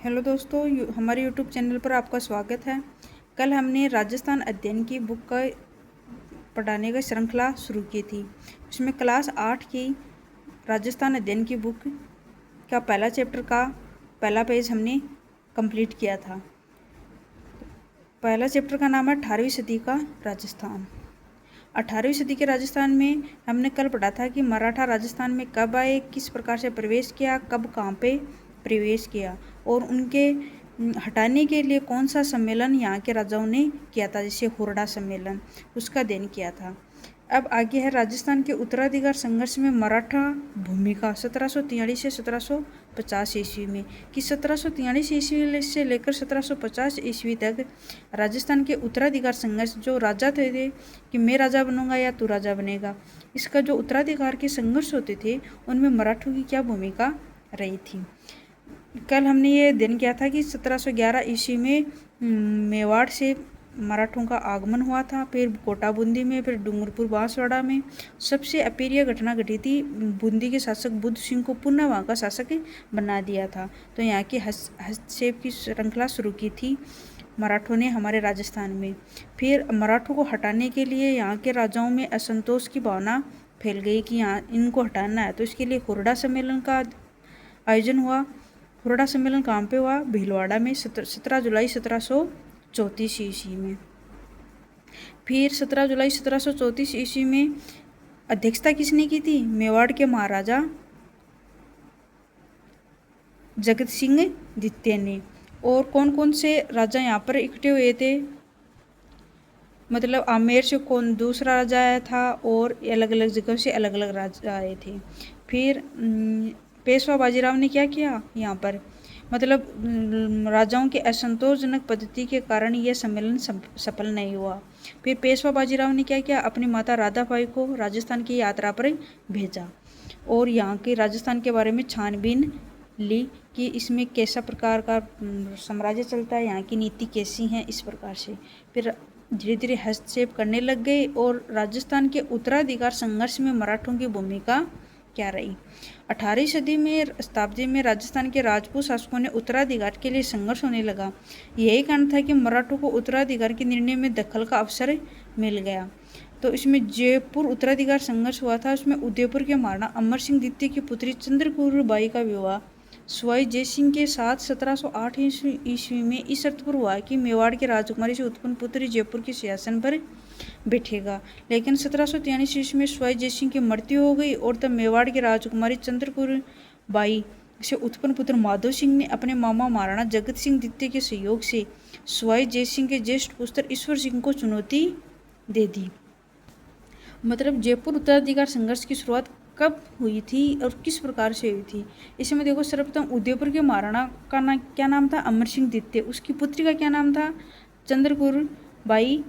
Hello दोस्तों, हमारे YouTube channel पर आपका स्वागत है। कल हमने राजस्थान अध्ययन की बुक का पढ़ाने का श्रृंखला शुरू की थी। उसमें क्लास 8 की राजस्थान अध्ययन की बुक का पहला चैप्टर का पहला पेज हमने कंप्लीट किया था। पहला चैप्टर का नाम है 18वीं सदी का राजस्थान। 18वीं सदी के राजस्थान में हमने कल पढ़ा था कि मराठा राजस्थान में कब आए, किस प्रकार से प्रवेश किया, कब कहाँ पे प्रवेश किया और उनके हटाने के लिए कौन सा सम्मेलन यहाँ के राजाओं ने किया था, जैसे हुरडा सम्मेलन, उसका अध्ययन किया था। अब आगे है राजस्थान के उत्तराधिकार संघर्ष में मराठा भूमिका 1743 से 1750 ईस्वी में कि 1743 ईस्वी से लेकर 1750 ईस्वी तक राजस्थान के उत्तराधिकार संघर्ष, जो राजा थे कि मैं राजा बनूंगा या तू राजा बनेगा, इसका जो उत्तराधिकार के संघर्ष होते थे उनमें मराठों की क्या भूमिका रही थी। कल हमने ये दिन किया था कि 1711 ईस्वी में मेवाड़ से मराठों का आगमन हुआ था, फिर कोटा बूंदी में, फिर डूंगरपुर बांसवाड़ा में सबसे अप्रिय घटना घटी थी। बूंदी के शासक बुद्ध सिंह को पुनः वहाँ का शासक बना दिया था। तो यहाँ की हस्तक्षेप की श्रृंखला शुरू की थी मराठों ने हमारे राजस्थान में। फिर मराठों को हटाने के लिए यहाँ के राजाओं में असंतोष की भावना फैल गई कि यहाँ इनको हटाना है, तो इसके लिए हुरडा सम्मेलन का आयोजन हुआ। हुरडा सम्मेलन कहाँ पे हुआ? भीलवाड़ा में 17 जुलाई 1734 ईस्वी में। फिर 17 जुलाई 1734 ईस्वी में अध्यक्षता किसने की थी? मेवाड़ के महाराजा जगत सिंह द्वितीय ने। और कौन कौन से राजा यहाँ पर इकट्ठे हुए थे? मतलब आमेर से कौन दूसरा राजा आया था और अलग अलग जगह से अलग अलग राजा आए थे। फिर पेशवा बाजीराव ने क्या किया यहाँ पर? मतलब राजाओं के असंतोषजनक पद्धति के कारण यह सम्मेलन सफल नहीं हुआ। फिर पेशवा बाजीराव ने क्या किया? अपनी माता राधाबाई को राजस्थान की यात्रा पर भेजा और यहाँ के राजस्थान के बारे में छानबीन ली कि इसमें कैसा प्रकार का साम्राज्य चलता है, यहाँ की नीति कैसी है, इस प्रकार से फिर धीरे धीरे हस्तक्षेप करने लग गए। और राजस्थान के उत्तराधिकार संघर्ष में मराठों की भूमिका क्या रही? 18वीं सदी में शताब्दी में राजस्थान के राजपूत शासकों ने उत्तराधिकार के लिए संघर्ष होने लगा। यही कारण था कि मराठों को उत्तराधिकार के निर्णय में दखल का अवसर मिल गया। तो इसमें जयपुर उत्तराधिकार संघर्ष हुआ था। उसमें उदयपुर के महाराणा अमर सिंह द्वितीय की पुत्री चंद्रकौर बाई का विवाह सवाई जयसिंह के साथ 1708 ईस्वी में इस शर्त पर हुआ कि मेवाड़ के राजकुमारी से उत्पन्न पुत्र जयपुर के सिंहासन पर बैठेगा। लेकिन 1743 ईस्वी में सवाई जयसिंह की मृत्यु हो गई और तब मेवाड़ की राजकुमारी चंद्रकौर बाई से उत्पन्न पुत्र माधो सिंह ने अपने मामा महाराणा जगत सिंह द्वितीय के सहयोग से सवाई जयसिंह के ज्येष्ठ पुत्र ईश्वर सिंह को चुनौती दे दी। मतलब जयपुर उत्तराधिकार संघर्ष की शुरुआत कब हुई थी और किस प्रकार से हुई थी? इसमें देखो, सर्वप्रथम उदयपुर के महाराणा का क्या नाम था? अमर सिंह द्वितीय। उसकी पुत्री का क्या नाम था? चंद्रकौर बाई।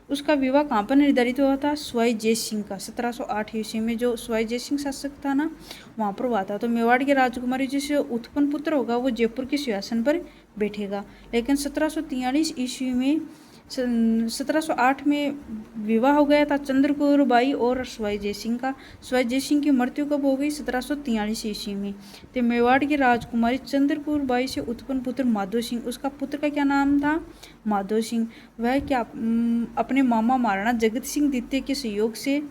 उसका विवाह कहाँ पर निर्धारित हुआ था? सवाई जयसिंह का 1708 ईस्वी में जो सवाई जयसिंह शासक था ना, वहाँ पर हुआ था। तो मेवाड़ की राजकुमारी जिसे उत्पन्न पुत्र होगा वो जयपुर के सिंहासन पर बैठेगा। लेकिन 1743 ईस्वी में 1708 में विवाह हो गया था चंद्रकौर बाई और सवाई जयसिंह का। सवाई जयसिंह की मृत्यु कब हो गई? 1743 ईस्वी में। तो मेवाड़ की राजकुमारी चंद्रकौर बाई से उत्पन्न पुत्र माधो सिंह, उसका पुत्र का क्या नाम था? माधो सिंह। वह क्या अपने मामा महाराणा जगत सिंह द्वितीय के सहयोग से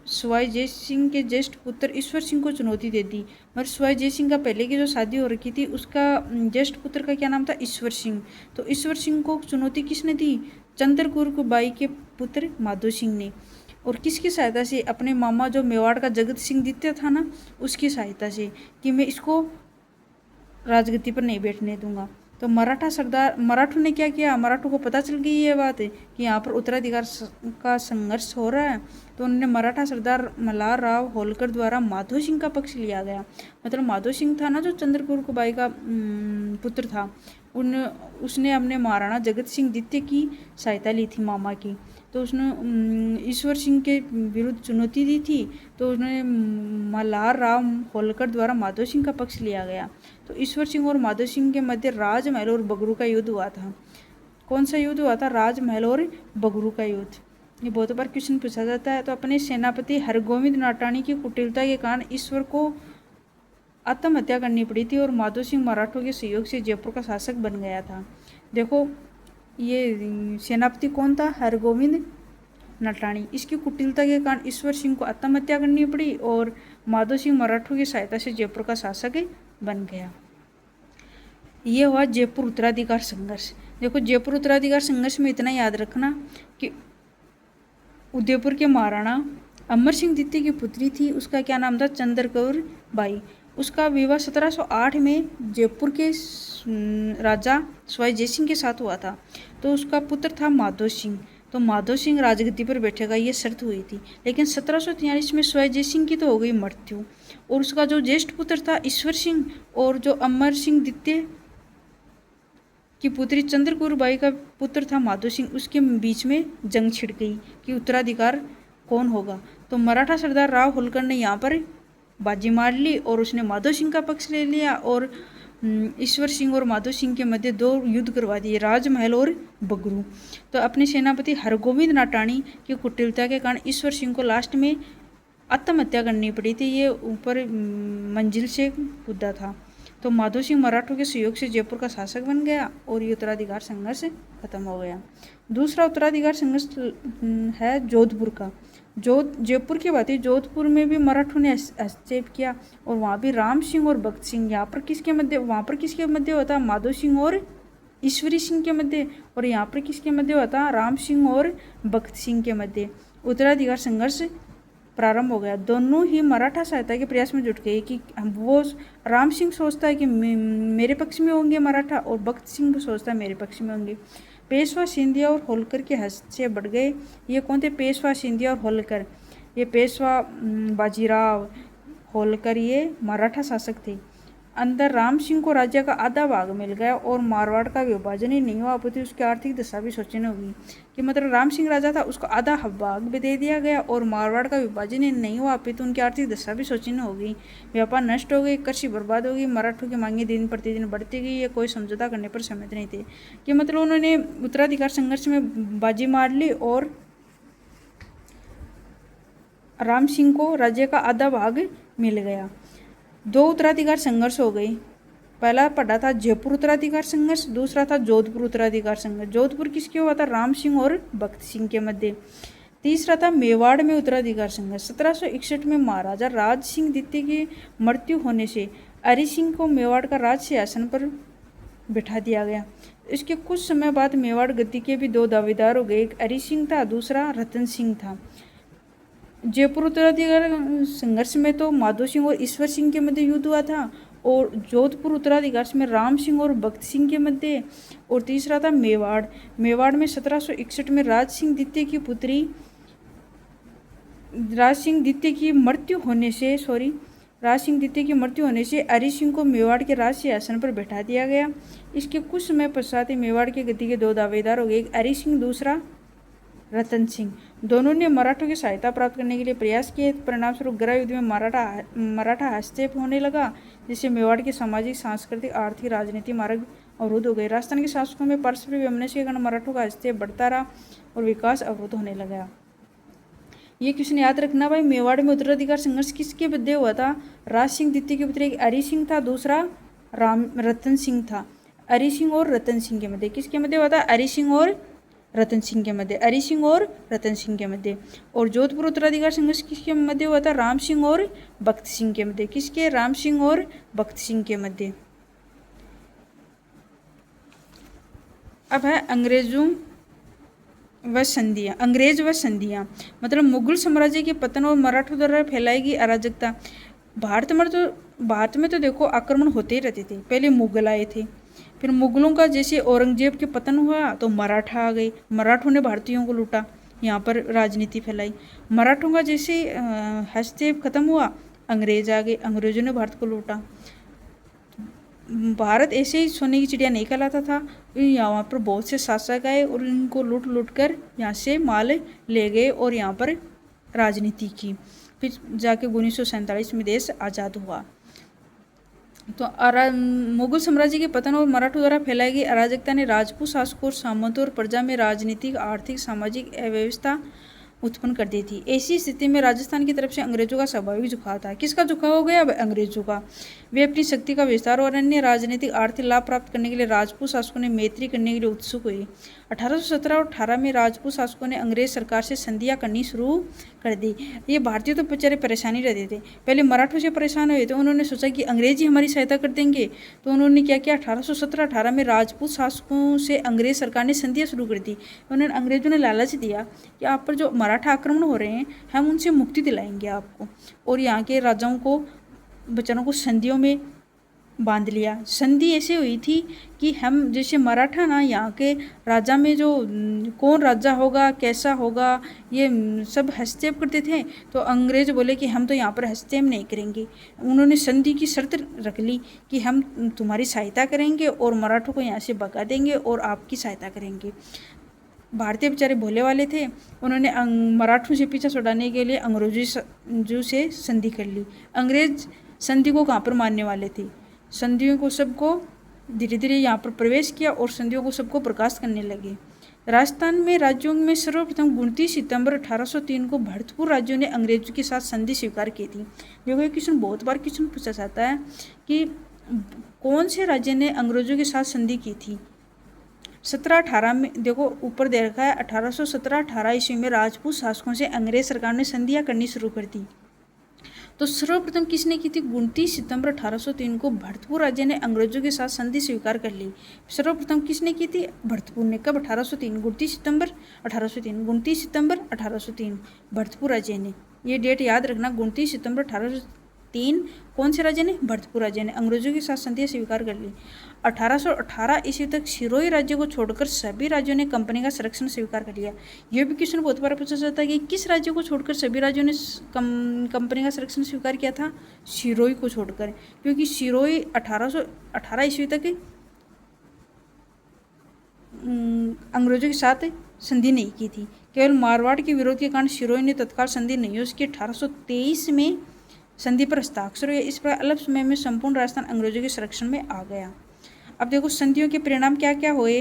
सवाई जयसिंह के ज्येष्ठ पुत्र ईश्वर सिंह को चुनौती दे दी। मगर सवाई जयसिंह का पहले की जो शादी हो रखी थी उसका ज्येष्ठ पुत्र का क्या नाम था? ईश्वर सिंह। तो ईश्वर सिंह को चुनौती किसने दी? चंद्रकौर बाई के पुत्र माधो सिंह ने। और किसकी सहायता से? अपने मामा जो मेवाड़ का जगत सिंह द्वितीय था ना, उसकी सहायता से कि मैं इसको राजगद्दी पर नहीं बैठने दूंगा। तो मराठों ने क्या किया? मराठों को पता चल गई ये बात है कि यहाँ पर उत्तराधिकार का संघर्ष हो रहा है, तो उन्होंने मराठा सरदार मल्हार राव होलकर द्वारा माधो सिंह का पक्ष लिया गया। मतलब माधो सिंह था ना जो चंद्रकौर बाई का पुत्र था, उसने अपने महाराणा जगत सिंह द्वितीय की सहायता ली थी, मामा की। तो उसने ईश्वर सिंह के विरुद्ध चुनौती दी थी, तो उसने मल्हार राव होलकर द्वारा माधो सिंह का पक्ष लिया गया। तो ईश्वर सिंह और माधो सिंह के मध्य राजमहल और बगरू का युद्ध हुआ था। कौन सा युद्ध हुआ था? राजमहल और बगरू का युद्ध। ये बहुत बार क्वेश्चन पूछा जाता है। तो अपने सेनापति हरगोविंद नाटाणी की कुटिलता के कारण ईश्वर को आत्महत्या करनी पड़ी थी और माधो सिंह मराठों के सहयोग से जयपुर का शासक बन गया था। देखो ये सेनापति कौन था, हरगोविंद नटाणी। इसकी कुटिलता के कारण ईश्वर सिंह को आत्महत्या करनी पड़ी और माधो सिंह मराठों की सहायता से जयपुर का शासक बन गया। ये हुआ जयपुर उत्तराधिकार संघर्ष। देखो जयपुर उत्तराधिकार संघर्ष में इतना याद रखना कि उदयपुर के महाराणा अमर सिंह द्वितीय की पुत्री थी, उसका क्या नाम था, चंद्रकौर बाई। उसका विवाह 1708 में जयपुर के राजा सवाई जय सिंह के साथ हुआ था। तो उसका पुत्र था माधो सिंह। तो माधो सिंह राजगद्दी पर बैठेगा, ये शर्त हुई थी। लेकिन 1743 में सवाई जय सिंह की तो हो गई मृत्यु और उसका जो ज्येष्ठ पुत्र था ईश्वर सिंह और जो अमर सिंह द्वितीय की पुत्री चंद्रकौर बाई का पुत्र था माधो सिंह, उसके बीच में जंग छिड़ गई कि उत्तराधिकार कौन होगा। तो मराठा सरदार राव होलकर ने यहाँ पर बाजी मार ली और उसने माधो सिंह का पक्ष ले लिया और ईश्वर सिंह और माधो सिंह के मध्य 2 युद्ध करवा दिए, राजमहल और बगरू। तो अपने सेनापति हरगोविंद नाटाणी की कुटिलता के कारण ईश्वर सिंह को लास्ट में आत्महत्या करनी पड़ी थी। ये ऊपर मंजिल से कूदा था। तो माधो सिंह मराठों के सहयोग से जयपुर का शासक बन गया और ये उत्तराधिकार संघर्ष खत्म हो गया। दूसरा उत्तराधिकार संघर्ष है जोधपुर का। जयपुर की बात है, जोधपुर में भी मराठों ने हस्तक्षेप किया और वहाँ भी राम सिंह और भक्त सिंह, यहाँ पर किसके मध्य, वहाँ पर किसके मध्य होता, माधो सिंह और ईश्वरी सिंह के मध्य, और यहाँ पर किसके मध्य होता, राम सिंह और भक्त सिंह के मध्य उत्तराधिकार संघर्ष प्रारंभ हो गया। दोनों ही मराठा सहायता के प्रयास में जुट गए कि वो राम सिंह सोचता है कि मेरे पक्ष में होंगे मराठा और भक्त सिंह सोचता है मेरे पक्ष में होंगे। पेशवा सिंधिया और होलकर के हस्तक्षेप बढ़ गए। ये कौन थे, पेशवा सिंधिया और होलकर। ये पेशवा बाजीराव होलकर ये मराठा शासक थे। अंदर राम सिंह को राज्य का आधा भाग मिल गया और मारवाड़ का विभाजन ही नहीं हुआ, अपितु उसकी आर्थिक दशा भी सोचनी होगी कि मतलब राम सिंह राजा था, उसको आधा भाग भी दे दिया गया और मारवाड़ का विभाजन ही नहीं हुआ, अपितु उनकी आर्थिक दशा भी सोचनी होगी। व्यापार नष्ट हो गई, कृषि बर्बाद हो गई, मराठों की मांगे दिन प्रतिदिन बढ़ती गई। ये कोई समझौता करने पर सहमत नहीं थे कि मतलब उन्होंने उत्तराधिकार संघर्ष में बाजी मार ली और राम सिंह को राज्य का आधा भाग मिल गया। 2 उत्तराधिकार संघर्ष हो गई। पहला पड़ा था जयपुर उत्तराधिकार संघर्ष, दूसरा था जोधपुर उत्तराधिकार संघर्ष। जोधपुर किसके हुआ था, राम सिंह और भक्त सिंह के मध्य। तीसरा था मेवाड़ में उत्तराधिकार संघर्ष। 1761 में महाराजा राज सिंह द्वितीय की मृत्यु होने से हरि सिंह को मेवाड़ का राज सिंहासन पर बिठा दिया गया। इसके कुछ समय बाद मेवाड़ गद्दी के भी 2 दावेदार हो गए, एक हरि सिंह था, दूसरा रतन सिंह था। जयपुर उत्तराधिकार संघर्ष में तो माधो सिंह और ईश्वर सिंह के मध्य युद्ध हुआ था और जोधपुर उत्तराधिकार में राम सिंह और भक्त सिंह के मध्य। और तीसरा था मेवाड़। मेवाड़ में 1761 में राज सिंह द्वितीय की पुत्री राज सिंह द्वितीय की मृत्यु होने से हरि सिंह को मेवाड़ के राज सिंहासन पर बैठा दिया गया। इसके कुछ समय पश्चात ही मेवाड़ के गद्दी के 2 दावेदार हो गए, एक हरि सिंह, दूसरा रतन सिंह। दोनों ने मराठों की सहायता प्राप्त करने के लिए प्रयास किए। परिणामस्वरूप गृह युद्ध में मराठा हस्तक्षेप होने लगा, जिससे मेवाड़ के सामाजिक, सांस्कृतिक, आर्थिक, राजनीतिक मार्ग अवरुद्ध हो गए। राजस्थान के शासकों में परस्पर विमर्श के कारण मराठों का हस्तक्षेप बढ़ता रहा और विकास अवरुद्ध होने लगा। ये क्वेश्चन याद रखना भाई, मेवाड़ में उत्तराधिकार संघर्ष किसके मध्य हुआ था, राज सिंह द्वितीय के पुत्र एक हरि सिंह था, दूसरा रतन सिंह था। हरि सिंह और रतन सिंह के मध्य किसके मध्य हुआ था, हरि सिंह और रतन सिंह के मध्य, हरि सिंह और रतन सिंह के मध्य। और जोधपुर उत्तराधिकार संघर्ष किसके मध्य हुआ था, राम सिंह और भक्त सिंह के मध्य। किसके, राम सिंह और भक्त सिंह के मध्य। अब है अंग्रेज व संधियाँ। मतलब मुगल साम्राज्य के पतन और मराठों द्वारा फैलाई गई अराजकता। भारत में तो देखो आक्रमण होते ही रहते थे। पहले मुगल आए थे, फिर मुगलों का जैसे औरंगजेब के पतन हुआ तो मराठा आ गए, मराठों ने भारतीयों को लूटा, यहाँ पर राजनीति फैलाई। मराठों का जैसे हस्तक्षेप खत्म हुआ, अंग्रेज आ गए, अंग्रेजों ने भारत को लूटा। भारत ऐसे ही सोने की चिड़िया नहीं कहलाता था, यहाँ पर बहुत से शासक आए और इनको लूट कर यहाँ से माल ले गए और यहाँ पर राजनीति की। फिर जाके 1947 में देश आज़ाद हुआ। तो मुगल साम्राज्य के पतन और मराठों द्वारा फैलाई गई अराजकता ने राजपूत शासकों और सामंतों और प्रजा में राजनीतिक, आर्थिक, सामाजिक अव्यवस्था उत्पन्न कर दी थी। ऐसी स्थिति में राजस्थान की तरफ से अंग्रेजों का स्वाभाविक झुकाव था। किसका झुकाव हो गया? अब अंग्रेजों का। वे अपनी शक्ति का विस्तार और अन्य राजनीतिक आर्थिक लाभ प्राप्त करने के लिए राजपूत शासकों ने मैत्री करने के लिए उत्सुक हुए। 1817 और 18 में राजपूत शासकों ने अंग्रेज सरकार से संधियां करनी शुरू कर दी। ये भारतीय तो बेचारे परेशानी रहते थे, पहले मराठों से परेशान हुए तो उन्होंने सोचा कि अंग्रेज ही हमारी सहायता कर देंगे, तो उन्होंने क्या किया, 1817-18 में राजपूत शासकों से अंग्रेज सरकार ने संधियां शुरू कर दी। उन्होंने अंग्रेजों ने लालच दिया कि आप पर जो मराठा आक्रमण हो रहे हैं हम उनसे मुक्ति दिलाएंगे आपको, और यहाँ के राजाओं को बेचारों को संधियों में बांध लिया। संधि ऐसे हुई थी कि हम जैसे मराठा ना, यहाँ के राजा में जो कौन राजा होगा कैसा होगा ये सब हस्तक्षेप करते थे, तो अंग्रेज बोले कि हम तो यहाँ पर हस्तक्षेप नहीं करेंगे। उन्होंने संधि की शर्त रख ली कि हम तुम्हारी सहायता करेंगे और मराठों को यहाँ से भगा देंगे और आपकी सहायता करेंगे। भारतीय बेचारे भोले वाले थे, उन्होंने मराठों से पीछा छुड़ाने के लिए अंग्रेजों से संधि कर ली। अंग्रेज संधि को कहाँ पर मानने वाले थे, संधियों को सबको धीरे धीरे यहाँ पर प्रवेश किया और संधियों को सबको बर्खास्त करने लगे। राजस्थान में राज्यों में सर्वप्रथम 29 सितंबर 1803 को भरतपुर राज्यों ने अंग्रेजों के साथ संधि स्वीकार की थी। जो कि क्वेश्चन बहुत बार क्वेश्चन पूछा जाता है कि कौन से राज्य ने अंग्रेजों के साथ संधि की थी। 1718 में देखो ऊपर दे रखा है, 1817-18 ईस्वी में राजपूत शासकों से अंग्रेज सरकार ने संधियां करनी शुरू कर दी। तो सर्वप्रथम किसने की थी? 29 सितंबर 1803 को भरतपुर राज्य ने अंग्रेजों के साथ संधि स्वीकार कर ली। सर्वप्रथम किसने की थी? भरतपुर ने। कब? 1803, 29 सितंबर 1803, 29 सितंबर 1803 भरतपुर राज्य ने। ये डेट याद रखना, 29 सितंबर 1803 कौन से राज्य ने? भरतपुर राज्य ने अंग्रेजों के साथ संधि स्वीकार कर ली। 1818 ईस्वी तक सिरोही राज्य को छोड़कर सभी राज्यों ने कंपनी का संरक्षण स्वीकार कर लिया। यह भी क्वेश्चन बहुत बार पूछा जाता है कि किस राज्य को छोड़कर सभी राज्यों ने कंपनी का संरक्षण स्वीकार किया था? सिरोही को छोड़कर, क्योंकि सिरोही 1818 ईस्वी तक अंग्रेजों के साथ संधि नहीं की थी। केवल मारवाड़ के विरोध के कारण सिरोही ने तत्काल संधि नहीं हो सकी। 1823 में संधि पर हस्ताक्षर हुए। इस प्रकार अल्प समय में संपूर्ण राजस्थान अंग्रेजों के संरक्षण में आ गया। अब देखो संधियों के परिणाम क्या क्या हुए।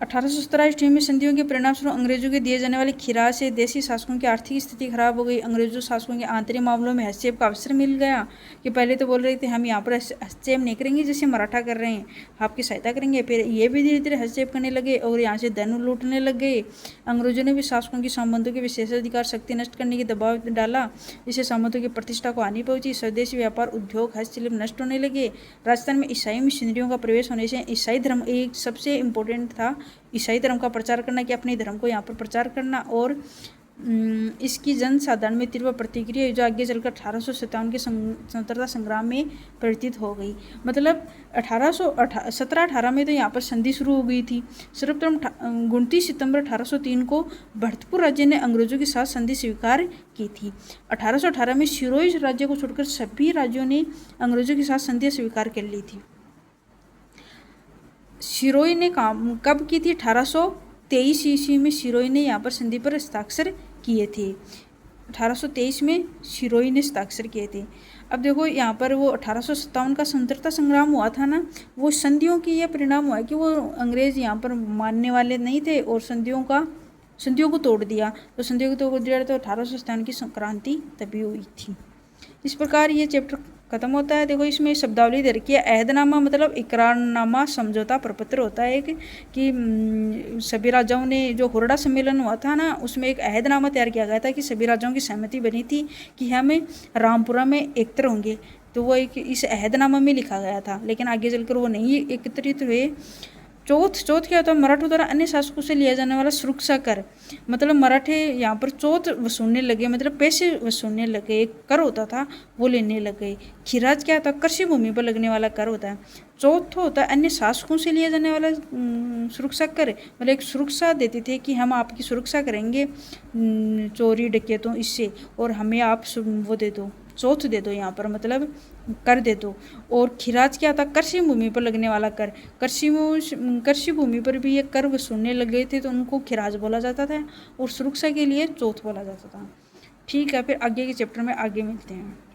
1817 ईस्वी में संधियों के परिणाम स्वरूप अंग्रेजों के दिए जाने वाले खिराज से देशी शासकों की आर्थिक स्थिति खराब हो गई। अंग्रेजों शासकों के आंतरिक मामलों में हस्तक्षेप का अवसर मिल गया कि पहले तो बोल रहे थे हम यहाँ पर हस्तक्षेप नहीं करेंगे जैसे मराठा कर रहे हैं, आपकी सहायता करेंगे, फिर ये भी धीरे धीरे हस्तक्षेप करने लगे और यहाँ से धन लूटने लग गए। अंग्रेजों ने भी शासकों की संबंधों के विशेषाधिकार शक्ति नष्ट करने की दबाव डाला, जिससे संबंधों की प्रतिष्ठा को हानि पहुंची। स्वदेशी व्यापार, उद्योग, हस्तशिल्प नष्ट होने लगे। राजस्थान में ईसाई मिशनरियों का प्रवेश होने से ईसाई धर्म एक सबसे इम्पोर्टेंट था, ईसाई धर्म का प्रचार करना, कि अपने धर्म को यहाँ पर प्रचार करना, और इसकी जनसाधारण में तीव्र प्रतिक्रिया जो आगे चलकर 1857 के स्वतंत्रता संग्राम में परिवर्तित हो गई। मतलब 1817-18 में तो यहाँ पर संधि शुरू हो गई थी। सर्वप्रथम 29 सितंबर 1803 को भरतपुर राज्य ने अंग्रेजों के साथ संधि स्वीकार की थी। 1818 में सिरोही राज्य को छोड़कर सभी राज्यों ने अंग्रेजों के साथ संधि स्वीकार कर ली थी। सिरोही ने काम कब की थी? 1823 ईस्वी में सिरोही ने यहाँ पर संधि पर हस्ताक्षर किए थे। 1823 में सिरोही ने हस्ताक्षर किए थे। अब देखो यहाँ पर वो 1857 का स्वतंत्रता संग्राम हुआ था ना, वो संधियों की यह परिणाम हुआ कि वो अंग्रेज यहाँ पर मानने वाले नहीं थे और संधियों को तोड़ दिया। तो संधियों को तोड़ दिया तो 1857 की क्रांति तभी हुई थी। इस प्रकार ये चैप्टर खत्म होता है। देखो इसमें शब्दावली दे रखी है। अहदनामा मतलब इकरारनामा, समझौता प्रपत्र होता है कि सभी राजाओं ने, जो हुरडा सम्मेलन हुआ था ना, उसमें एक अहदनामा तैयार किया गया था कि सभी राजाओं की सहमति बनी थी कि हमें रामपुरा में एकत्र होंगे। तो वो एक इस अहदनामा में लिखा गया था, लेकिन आगे चलकर वो नहीं एकत्रित हुए। चौथ क्या होता है? मराठों द्वारा अन्य शासकों से लिया जाने वाला सुरक्षा कर, मतलब मराठे यहाँ पर चौथ वसूलने लगे, मतलब पैसे वसूलने लगे। एक कर होता था वो लेने लगे। खिराज क्या होता है? कृषि भूमि पर लगने वाला कर होता है। चौथ होता है अन्य शासकों से लिया जाने वाला सुरक्षा कर, मतलब एक सुरक्षा देते थे कि हम आपकी सुरक्षा करेंगे चोरी डकैतों इससे, और हमें आप वो दे दो, चौथ दे दो, यहाँ पर मतलब कर दे दो। और खिराज क्या था? कृषि भूमि पर लगने वाला कर। कृषि भूमि पर भी ये कर वसूलने लगे थे तो उनको खिराज बोला जाता था, और सुरक्षा के लिए चौथ बोला जाता था। ठीक है, फिर आगे के चैप्टर में आगे मिलते हैं।